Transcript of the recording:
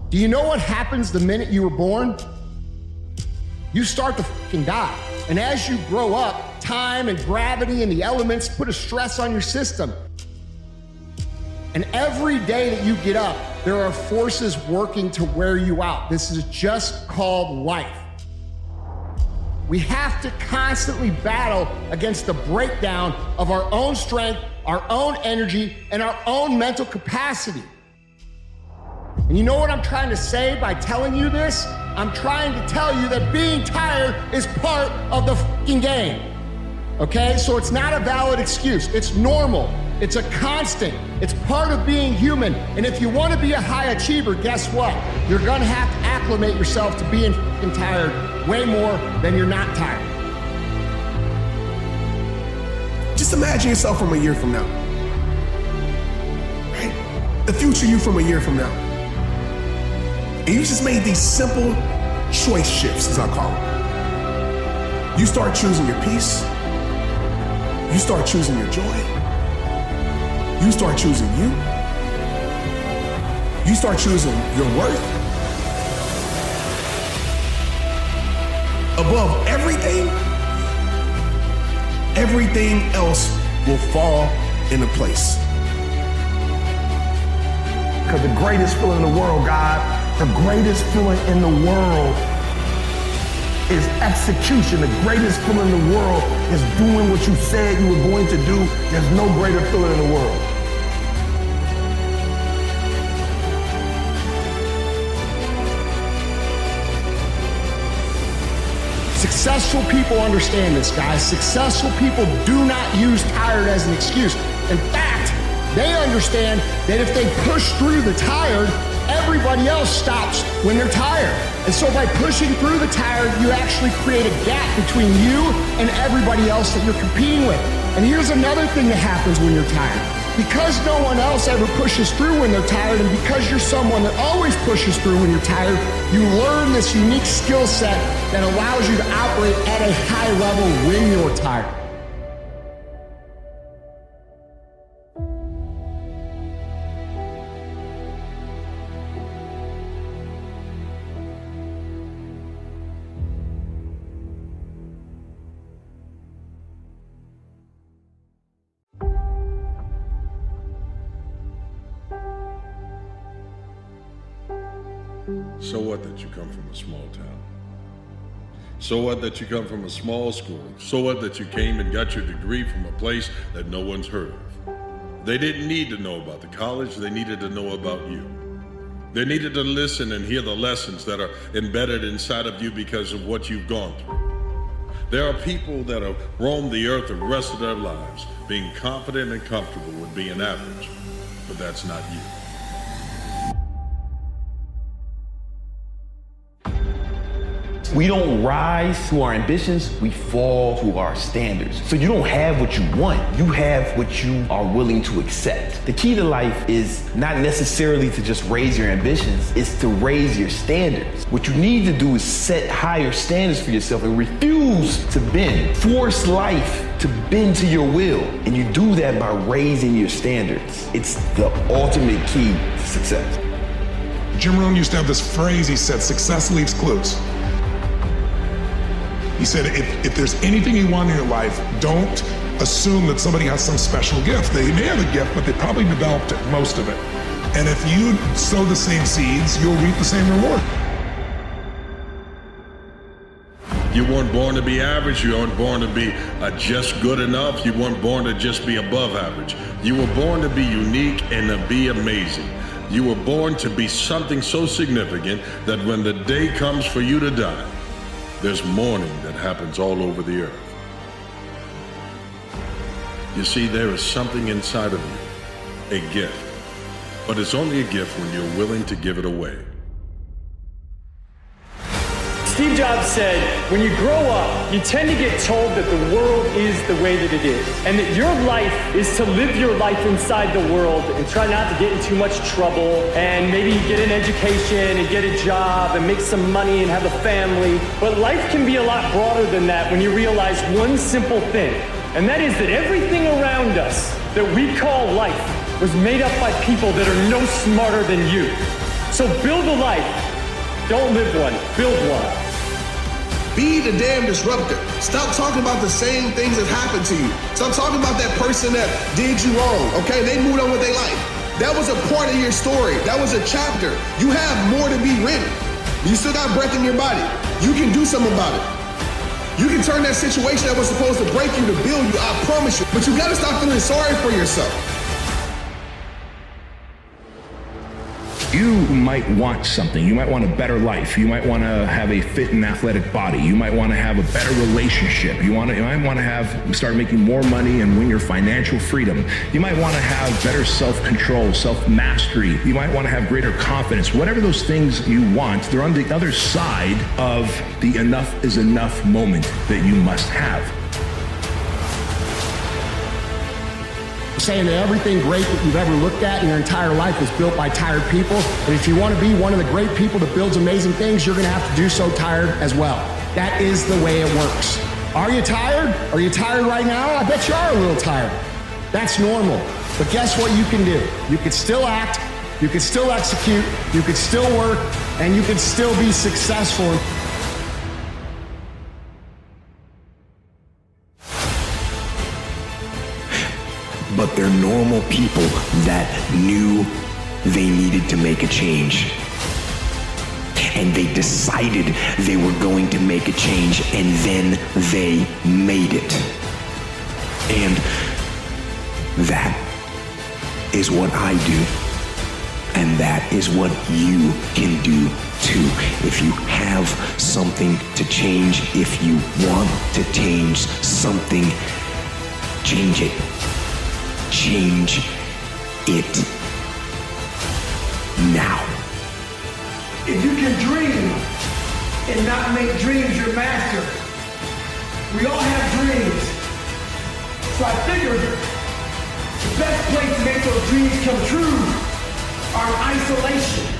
Do you know what happens the minute you were born? You start to fucking die. And as you grow up, time and gravity and the elements put a stress on your system. And every day that you get up, there are forces working to wear you out. This is just called life. We have to constantly battle against the breakdown of our own strength, our own energy, and our own mental capacity. And you know what I'm trying to say by telling you this? I'm trying to tell you that being tired is part of the fucking game. Okay? So it's not a valid excuse. It's normal. It's a constant. It's part of being human. And if you want to be a high achiever, guess what? You're going to have to acclimate yourself to being fucking tired way more than you're not tired. Just imagine yourself from a year from now. Right? The future you from a year from now. And you just made these simple choice shifts, as I call them. You start choosing your peace. You start choosing your joy. You start choosing you. You start choosing your worth. Above everything, everything else will fall into place. Because the greatest feeling in the world, God, the greatest feeling in the world is execution. The greatest feeling in the world is doing what you said you were going to do. There's no greater feeling in the world. Successful people understand this, guys. Successful people do not use tired as an excuse. In fact, they understand that if they push through the tired, everybody else stops when they're tired. And so by pushing through the tired, you actually create a gap between you and everybody else that you're competing with. And here's another thing that happens when you're tired. Because no one else ever pushes through when they're tired, and because you're someone that always pushes through when you're tired, you learn this unique skill set that allows you to operate at a high level when you're tired. So what that you come from a small town? So what that you come from a small school? So what that you came and got your degree from a place that no one's heard of? They didn't need to know about the college, they needed to know about you. They needed to listen and hear the lessons that are embedded inside of you because of what you've gone through. There are people that have roamed the earth the rest of their lives, being confident and comfortable with being average, but that's not you. We don't rise to our ambitions, we fall to our standards. So you don't have what you want, you have what you are willing to accept. The key to life is not necessarily to just raise your ambitions, it's to raise your standards. What you need to do is set higher standards for yourself and refuse to bend. Force life to bend to your will, and you do that by raising your standards. It's the ultimate key to success. Jim Rohn used to have this phrase, he said, success leaves clues. He said, if there's anything you want in your life, don't assume that somebody has some special gift. They may have a gift, but they probably developed it, most of it. And if you sow the same seeds, you'll reap the same reward. You weren't born to be average, you weren't born to be just good enough, you weren't born to just be above average. You were born to be unique and to be amazing. You were born to be something so significant that when the day comes for you to die, there's mourning that happens all over the earth. You see, there is something inside of you, a gift, but it's only a gift when you're willing to give it away. Steve Jobs said, when you grow up, you tend to get told that the world is the way that it is, and that your life is to live your life inside the world and try not to get in too much trouble, and maybe get an education and get a job and make some money and have a family. But life can be a lot broader than that when you realize one simple thing, and that is that everything around us that we call life was made up by people that are no smarter than you. So build a life. Don't live one. Build one. Be the damn disruptor. Stop talking about the same things that happened to you. Stop talking about that person that did you wrong, okay? They moved on with their life. That was a part of your story. That was a chapter. You have more to be written. You still got breath in your body. You can do something about it. You can turn that situation that was supposed to break you to build you, I promise you. But you gotta stop feeling sorry for yourself. You might want something. You might want a better life. You might want to have a fit and athletic body. You might want to have a better relationship. You might want to start making more money and win your financial freedom. You might want to have better self-control, self-mastery. You might want to have greater confidence. Whatever those things you want, they're on the other side of the enough is enough moment that you must have. Saying that everything great that you've ever looked at in your entire life was built by tired people. And if you want to be one of the great people that builds amazing things, you're going to have to do so tired as well. That is the way it works. Are you tired? Are you tired right now? I bet you are a little tired. That's normal. But guess what you can do? You can still act, you can still execute, you can still work, and you can still be successful. But they're normal people that knew they needed to make a change. And they decided they were going to make a change, and then they made it. And that is what I do. And that is what you can do too. If you have something to change, if you want to change something, change it. Change it now. If you can dream and not make dreams your master, we all have dreams. So I figured the best place to make those dreams come true are in isolation.